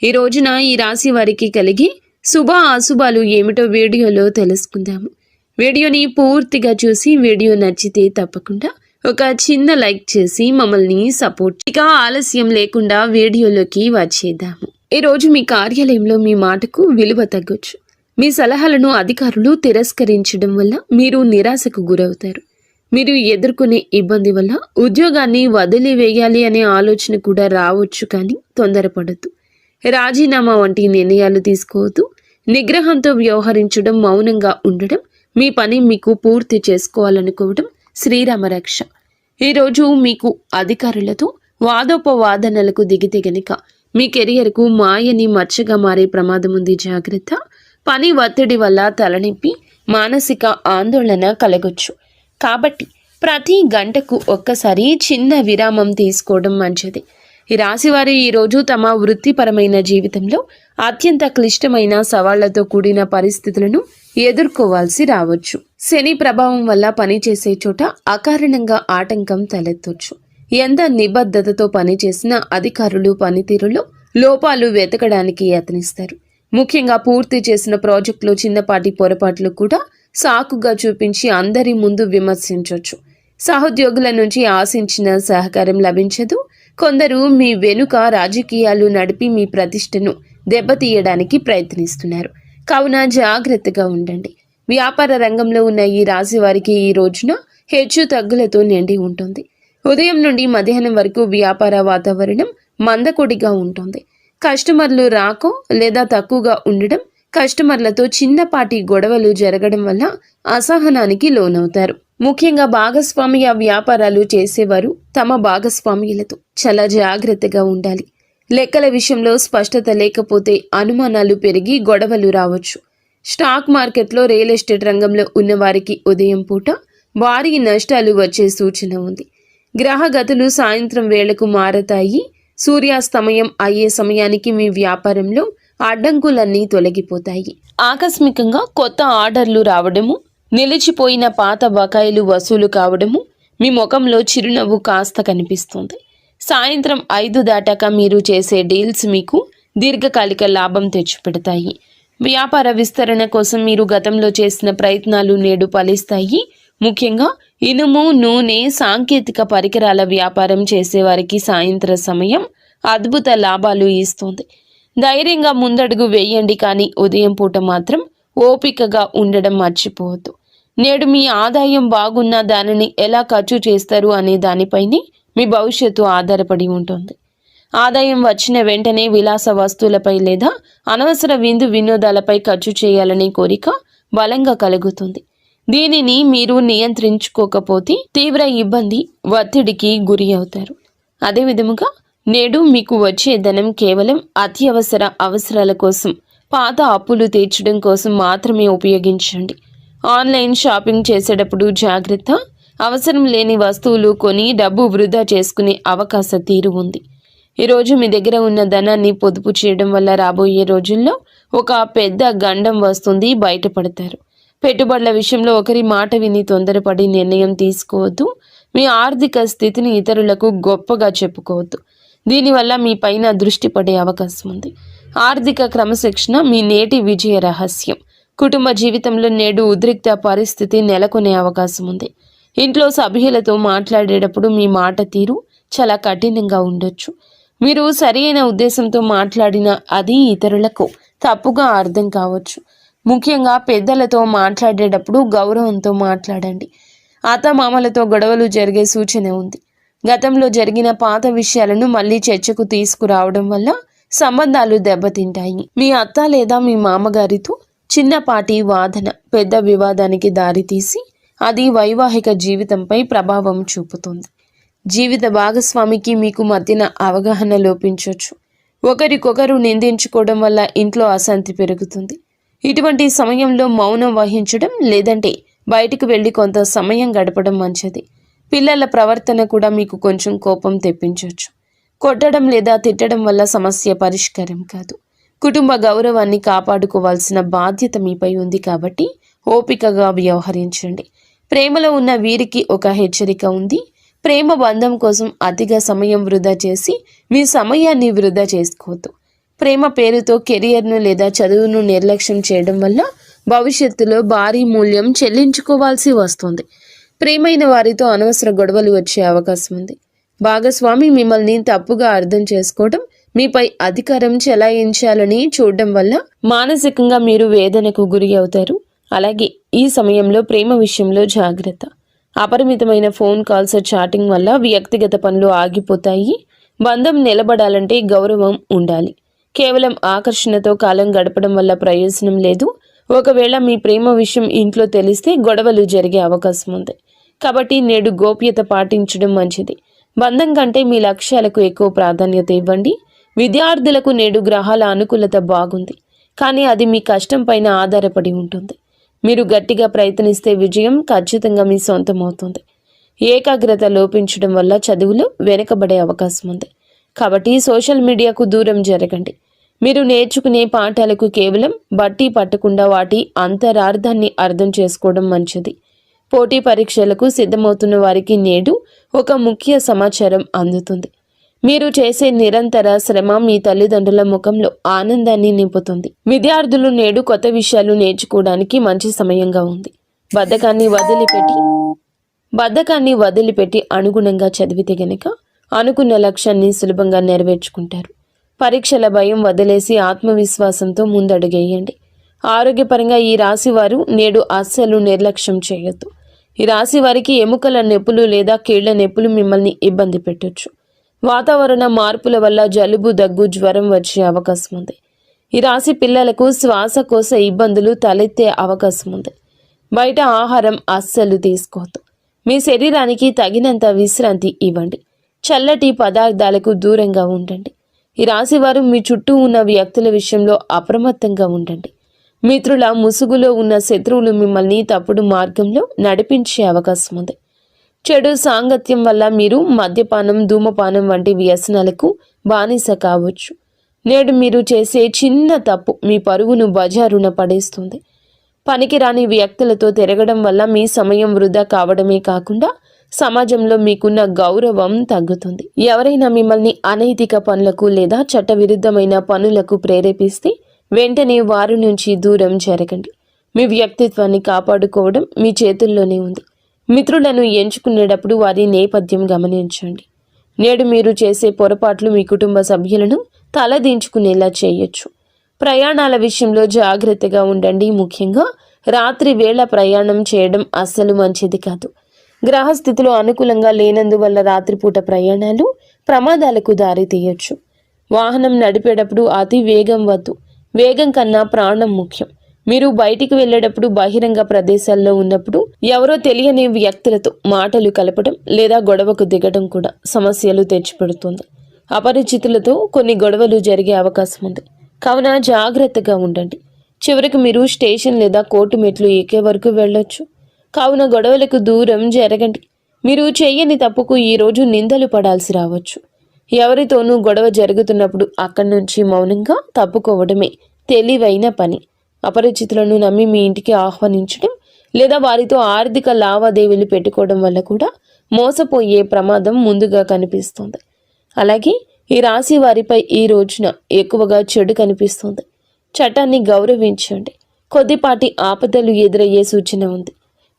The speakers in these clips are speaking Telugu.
ఈ రోజున ఈ రాశి వారికి కలిగే శుభ అశుభాలు ఏమిటో వీడియోలో తెలుసుకుందాము. వీడియోని పూర్తిగా చూసి వీడియో నచ్చితే తప్పకుండా ఒక చిన్న లైక్ చేసి మమ్మల్ని సపోర్ట్. ఇక ఆలస్యం లేకుండా వీడియోలోకి వచ్చేద్దాము. ఈ రోజు మీ కార్యాలయంలో మీ మాటకు విలువ తగ్గొచ్చు. మీ సలహాలను అధికారులు తిరస్కరించడం వల్ల మీరు నిరాశకు గురవుతారు. మీరు ఎదుర్కొనే ఇబ్బంది వల్ల ఉద్యోగాన్ని వదిలివేయాలి అనే ఆలోచన కూడా రావచ్చు, కానీ తొందరపడద్దు. రాజీనామా వంటి నిర్ణయాలు తీసుకోవద్దు. నిగ్రహంతో వ్యవహరించడం, మౌనంగా ఉండడం, మీ పని మీకు పూర్తి చేసుకోవాలనుకోవడం శ్రీరామరక్ష. ఈరోజు మీకు అధికారులతో వాదోపవాదనలకు దిగితే గనుక మీ కెరియర్కు మాయని మచ్చగా మారే ప్రమాదం ఉంది. జాగ్రత్త. పని ఒత్తిడి వల్ల తలనొప్పి, మానసిక ఆందోళన కలగొచ్చు. కాబట్టి ప్రతి గంటకు ఒక్కసారి చిన్న విరామం తీసుకోవడం మంచిది. ఈ రాశివారు ఈరోజు తమ వృత్తిపరమైన జీవితంలో అత్యంత క్లిష్టమైన సవాళ్లతో కూడిన పరిస్థితులను ఎదుర్కోవాల్సి రావచ్చు. శని ప్రభావం వల్ల పనిచేసే చోట అకారణంగా ఆటంకం తలెత్తొచ్చు. ఎంత నిబద్ధతతో పనిచేసిన అధికారులు పనితీరులో లోపాలు వెతకడానికి యత్నిస్తారు. ముఖ్యంగా పూర్తి చేసిన ప్రాజెక్టులో చిన్నపాటి పొరపాట్లు కూడా సాకుగా చూపించి అందరి ముందు విమర్శించవచ్చు. సహోద్యోగుల నుంచి ఆశించిన సహకారం లభించదు. కొందరు మీ వెనుక రాజకీయాలు నడిపి మీ ప్రతిష్టను దెబ్బతీయడానికి ప్రయత్నిస్తున్నారు. కావున జాగ్రత్తగా ఉండండి. వ్యాపార రంగంలో ఉన్న ఈ రాశి వారికి ఈ రోజున హెచ్చు తగ్గులతో నిండి ఉంటుంది. ఉదయం నుండి మధ్యాహ్నం వరకు వ్యాపార వాతావరణం మందకొడిగా ఉంటుంది. కస్టమర్లు రాకో లేదా తక్కువగా ఉండడం, కస్టమర్లతో చిన్నపాటి గొడవలు జరగడం వల్ల అసహనానికి లోనవుతారు. ముఖ్యంగా భాగస్వామ్య వ్యాపారాలు చేసేవారు తమ భాగస్వామ్యులతో చాలా జాగ్రత్తగా ఉండాలి. లెక్కల విషయంలో స్పష్టత లేకపోతే అనుమానాలు పెరిగి గొడవలు రావచ్చు. స్టాక్ మార్కెట్లో, రియల్ ఎస్టేట్ రంగంలో ఉన్నవారికి ఉదయం పూట భారీ నష్టాలు వచ్చే సూచన ఉంది. గ్రహగతులు సాయంత్రం వేళకు మారతాయి. సూర్యాస్తమయం అయ్యే సమయానికి మీ వ్యాపారంలో అడ్డంకులన్నీ తొలగిపోతాయి. ఆకస్మికంగా కొత్త ఆర్డర్లు రావడము, నిలిచిపోయిన పాత బకాయిలు వసూలు కావడము, మీ ముఖంలో చిరునవ్వు కాస్త కనిపిస్తుంది. సాయంత్రం 5 దాటాక మీరు చేసే డీల్స్ మీకు దీర్ఘకాలిక లాభం తెచ్చిపెడతాయి. వ్యాపార విస్తరణ కోసం మీరు గతంలో చేసిన ప్రయత్నాలు నేడు ఫలిస్తాయి. ముఖ్యంగా ఇనుము, నూనె, సాంకేతిక పరికరాల వ్యాపారం చేసేవారికి సాయంత్ర సమయం అద్భుత లాభాలు ఇస్తుంది. ధైర్యంగా ముందడుగు వేయండి, కానీ ఉదయం పూట మాత్రం ఓపికగా ఉండడం మర్చిపోవద్దు. నేడు మీ ఆదాయం బాగున్నా దానిని ఎలా ఖర్చు చేస్తారు అనే దానిపైనే మీ భవిష్యత్తు ఆధారపడి ఉంటుంది. ఆదాయం వచ్చిన వెంటనే విలాస వస్తువులపై లేదా అనవసర వినోదాలపై ఖర్చు చేయాలనే కోరిక బలంగా కలుగుతుంది. దీనిని మీరు నియంత్రించుకోకపోతే తీవ్ర ఇబ్బంది, ఒత్తిడికి గురి అవుతారు. అదేవిధముగా నేడు మీకు వచ్చే ధనం కేవలం అత్యవసర అవసరాల కోసం, పాత అప్పులు తీర్చడం కోసం మాత్రమే ఉపయోగించండి. ఆన్లైన్ షాపింగ్ చేసేటప్పుడు జాగ్రత్త. అవసరం లేని వస్తువులు కొని డబ్బు వృధా చేసుకునే అవకాశ తీరు ఉంది. ఈరోజు మీ దగ్గర ఉన్న ధనాన్ని పొదుపు చేయడం వల్ల రాబోయే రోజుల్లో ఒక పెద్ద గండం వస్తుంది, బయటపడతారు. పెట్టుబడుల విషయంలో ఒకరి మాట విని తొందరపడి నిర్ణయం తీసుకోవద్దు. మీ ఆర్థిక స్థితిని ఇతరులకు గొప్పగా చెప్పుకోవద్దు. దీనివల్ల మీ పైన దృష్టి పడే అవకాశం ఉంది. ఆర్థిక క్రమశిక్షణ మీ నేటి విజయ రహస్యం. కుటుంబ జీవితంలో నేడు ఉద్రిక్త పరిస్థితి నెలకొనే అవకాశం ఉంది. ఇంట్లో సభ్యులతో మాట్లాడేటప్పుడు మీ మాట తీరు చాలా కఠినంగా ఉండొచ్చు. మీరు సరైన ఉద్దేశంతో మాట్లాడినా అది ఇతరులకు తప్పుగా అర్థం కావచ్చు. ముఖ్యంగా పెద్దలతో మాట్లాడేటప్పుడు గౌరవంతో మాట్లాడండి. అత్తమామలతో గొడవలు జరిగే సూచన ఉంది. గతంలో జరిగిన పాత విషయాలను మళ్ళీ చర్చకు తీసుకురావడం వల్ల సంబంధాలు దెబ్బతింటాయి. మీ అత్త లేదా మీ మామగారితో చిన్నపాటి వాదన పెద్ద వివాదానికి దారితీసి అది వైవాహిక జీవితంపై ప్రభావం చూపుతుంది. జీవిత భాగస్వామికి మీకు మధ్యన అవగాహన లోపించవచ్చు. ఒకరికొకరు నిందించుకోవడం వల్ల ఇంట్లో అశాంతి పెరుగుతుంది. ఇటువంటి సమయంలో మౌనం వహించడం లేదంటే బయటకు వెళ్ళి కొంత సమయం గడపడం మంచిది. పిల్లల ప్రవర్తన కూడా మీకు కొంచెం కోపం తెప్పించవచ్చు. కొట్టడం లేదా తిట్టడం వల్ల సమస్య పరిష్కారం కాదు. కుటుంబ గౌరవాన్ని కాపాడుకోవాల్సిన బాధ్యత మీపై ఉంది కాబట్టి ఓపికగా వ్యవహరించండి. ప్రేమలో ఉన్న వీరికి ఒక హెచ్చరిక ఉంది. ప్రేమ బంధం కోసం అతిగా సమయం వృధా చేసి మీ సమయాన్ని వృధా చేసుకోవద్దు. ప్రేమ పేరుతో కెరియర్ను లేదా చదువును నిర్లక్ష్యం చేయడం వల్ల భవిష్యత్తులో భారీ మూల్యం చెల్లించుకోవాల్సి వస్తుంది. ప్రేమైన వారితో అనవసర గొడవలు వచ్చే అవకాశం ఉంది. భాగస్వామి మిమ్మల్ని తప్పుగా అర్థం చేసుకోవడం, మీపై అధికారం చెలాయించాలని చూడడం వల్ల మానసికంగా మీరు వేదనకు గురి అవుతారు. అలాగే ఈ సమయంలో ప్రేమ విషయంలో జాగ్రత్త. అపరిమితమైన ఫోన్ కాల్స్, చాటింగ్ వల్ల వ్యక్తిగత పనులు ఆగిపోతాయి. బంధం నిలబడాలంటే గౌరవం ఉండాలి. కేవలం ఆకర్షణతో కాలం గడపడం వల్ల ప్రయోజనం లేదు. ఒకవేళ మీ ప్రేమ విషయం ఇంట్లో తెలిస్తే గొడవలు జరిగే అవకాశం ఉంది. కాబట్టి నేడు గోప్యత పాటించడం మంచిది. బంధం కంటే మీ లక్ష్యాలకు ఎక్కువ ప్రాధాన్యత ఇవ్వండి. విద్యార్థులకు నేడు గ్రహాల అనుకూలత బాగుంది, కానీ అది మీ కష్టం పైన ఆధారపడి ఉంటుంది. మీరు గట్టిగా ప్రయత్నిస్తే విజయం ఖచ్చితంగా మీ సొంతం అవుతుంది. ఏకాగ్రత లోపించడం వల్ల చదువులు వెనుకబడే అవకాశం ఉంది. కాబట్టి సోషల్ మీడియాకు దూరం జరగండి. మీరు నేర్చుకునే పాఠాలకు కేవలం బట్టి పట్టకుండా వాటి అంతరార్థాన్ని అర్థం చేసుకోవడం మంచిది. పోటీ పరీక్షలకు సిద్ధమవుతున్న వారికి నేడు ఒక ముఖ్య సమాచారం అందుతుంది. మీరు చేసే నిరంతర శ్రమ మీ తల్లిదండ్రుల ముఖంలో ఆనందాన్ని నింపుతుంది. విద్యార్థులు నేడు కొత్త విషయాలు నేర్చుకోవడానికి మంచి సమయంగా ఉంది. బద్ధకాన్ని వదిలిపెట్టి అనుగుణంగా చదివితే గనక అనుకున్న లక్ష్యాన్ని సులభంగా నెరవేర్చుకుంటారు. పరీక్షల భయం వదిలేసి ఆత్మవిశ్వాసంతో ముందడుగేయండి. ఆరోగ్యపరంగా ఈ రాశి వారు నేడు అస్సలు నిర్లక్ష్యం చేయొద్దు. ఈ రాశి వారికి ఎముకల నొప్పులు లేదా కీళ్ల నొప్పులు మిమ్మల్ని ఇబ్బంది పెట్టొచ్చు. వాతావరణ మార్పుల వల్ల జలుబు, దగ్గు, జ్వరం వచ్చే అవకాశం ఉంది. ఈ రాశి పిల్లలకు శ్వాసకోశ ఇబ్బందులు తలెత్తే అవకాశం ఉంది. బయట ఆహారం అస్సలు తీసుకోవద్దు. మీ శరీరానికి తగినంత విశ్రాంతి ఇవ్వండి. చల్లటి పదార్థాలకు దూరంగా ఉండండి. ఈ రాశివారు మీ చుట్టూ ఉన్న వ్యక్తుల విషయంలో అప్రమత్తంగా ఉండండి. మిత్రుల ముసుగులో ఉన్న శత్రువులు మిమ్మల్ని తప్పుడు మార్గంలో నడిపించే అవకాశం ఉంది. చెడు సాంగత్యం వల్ల మీరు మద్యపానం, ధూమపానం వంటి వ్యసనాలకు బానిస కావచ్చు. నేడు మీరు చేసే చిన్న తప్పు మీ పరువును బజారున పడేస్తుంది. పనికిరాని వ్యక్తులతో తిరగడం వల్ల మీ సమయం వృధా కావడమే కాకుండా సమాజంలో మీకున్న గౌరవం తగ్గుతుంది. ఎవరైనా మిమ్మల్ని అనైతిక పనులకు లేదా చట్టవిరుద్ధమైన పనులకు ప్రేరేపిస్తే వెంటనే వారి నుంచి దూరం జరగండి. మీ వ్యక్తిత్వాన్ని కాపాడుకోవడం మీ చేతుల్లోనే ఉంది. మిత్రులను ఎంచుకునేటప్పుడు వారి నేపథ్యం గమనించండి. నేడు మీరు చేసే పొరపాట్లు మీ కుటుంబ సభ్యులను తలదించుకునేలా చేయొచ్చు. ప్రయాణాల విషయంలో జాగ్రత్తగా ఉండండి. ముఖ్యంగా రాత్రి వేళ ప్రయాణం చేయడం అస్సలు మంచిది కాదు. గ్రహస్థితులు అనుకూలంగా లేనందువల్ల రాత్రిపూట ప్రయాణాలు ప్రమాదాలకు దారితీయొచ్చు. వాహనం నడిపేటప్పుడు అతి వేగం వద్దు. వేగం కన్నా ప్రాణం ముఖ్యం. మీరు బయటికి వెళ్ళేటప్పుడు బహిరంగ ప్రదేశాల్లో ఉన్నప్పుడు ఎవరో తెలియని వ్యక్తులతో మాటలు కలపడం లేదా గొడవకు దిగడం కూడా సమస్యలు తెచ్చిపెడుతుంది. అపరిచితులతో కొన్ని గొడవలు జరిగే అవకాశం ఉంది. కావున జాగ్రత్తగా ఉండండి. చివరికి మీరు స్టేషన్ లేదా కోర్టు మెట్లు ఎక్కే వరకు వెళ్ళొచ్చు. కావున గొడవలకు దూరం జరగండి. మీరు చేయని తప్పుకు ఈరోజు నిందలు పడాల్సి రావచ్చు. ఎవరితోనూ గొడవ జరుగుతున్నప్పుడు అక్కడి నుంచి మౌనంగా తప్పుకోవడమే తెలివైన పని. అపరిచితులను నమ్మి మీ ఇంటికి ఆహ్వానించడం లేదా వారితో ఆర్థిక లావాదేవీలు పెట్టుకోవడం వల్ల కూడా మోసపోయే ప్రమాదం ముందుగా కనిపిస్తుంది. అలాగే ఈ రాశి వారిపై ఈ రోజున ఎక్కువగా చెడు కనిపిస్తుంది. చట్టాన్ని గౌరవించండి. కొద్దిపాటి ఆపదలు ఎదురయ్యే సూచన ఉంది.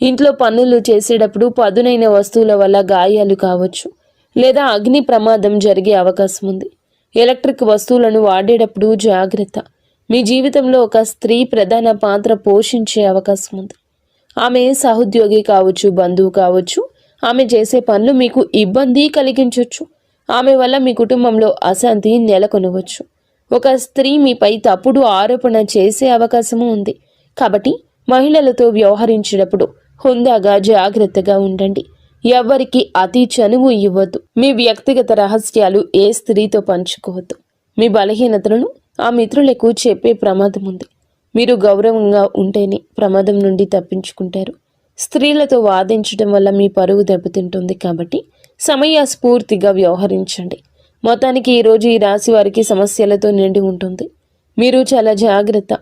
ఇంట్లో పనులు చేసేటప్పుడు పదునైన వస్తువుల వల్ల గాయాలు కావచ్చు లేదా అగ్ని ప్రమాదం జరిగే అవకాశం ఉంది. ఎలక్ట్రిక్ వస్తువులను వాడేటప్పుడు జాగ్రత్త. మీ జీవితంలో ఒక స్త్రీ ప్రధాన పాత్ర పోషించే అవకాశం ఉంది. ఆమె సహోద్యోగి కావచ్చు, బంధువు కావచ్చు. ఆమె చేసే పనులు మీకు ఇబ్బంది కలిగించవచ్చు. ఆమె వల్ల మీ కుటుంబంలో అశాంతి నెలకొనవచ్చు. ఒక స్త్రీ మీపై తప్పుడు ఆరోపణ చేసే అవకాశము ఉంది. కాబట్టి మహిళలతో వ్యవహరించేటప్పుడు హుందాగా జాగ్రత్తగా ఉండండి. ఎవ్వరికి అతి చనువు ఇవ్వద్దు. మీ వ్యక్తిగత రహస్యాలు ఏ స్త్రీతో పంచుకోవద్దు. మీ బలహీనతలను ఆ మిత్రులకు చెప్పే ప్రమాదం ఉంది. మీరు గౌరవంగా ఉంటేనే ప్రమాదం నుండి తప్పించుకుంటారు. స్త్రీలతో వాదించడం వల్ల మీ పరువు దెబ్బతింటుంది. కాబట్టి సమయస్ఫూర్తిగా వ్యవహరించండి. మొత్తానికి ఈరోజు ఈ రాశి వారికి సమస్యలతో నిండి ఉంటుంది. మీరు చాలా జాగ్రత్త.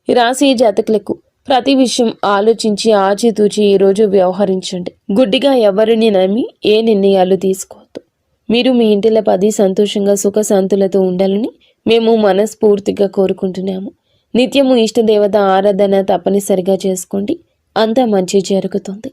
ఈ రాశి జాతకులకు ప్రతి విషయం ఆలోచించి ఆచితూచి ఈరోజు వ్యవహరించండి. గుడ్డిగా ఎవరిని నమ్మి ఏ నిర్ణయాలు తీసుకోవద్దు. మీరు మీ ఇంటిలో 10 సంతోషంగా సుఖశాంతులతో ఉండాలని మేము మనస్ఫూర్తిగా కోరుకుంటున్నాము. నిత్యము ఇష్టదేవత ఆరాధన తప్పనిసరిగా చేసుకోండి, అంతా మంచి జరుగుతుంది.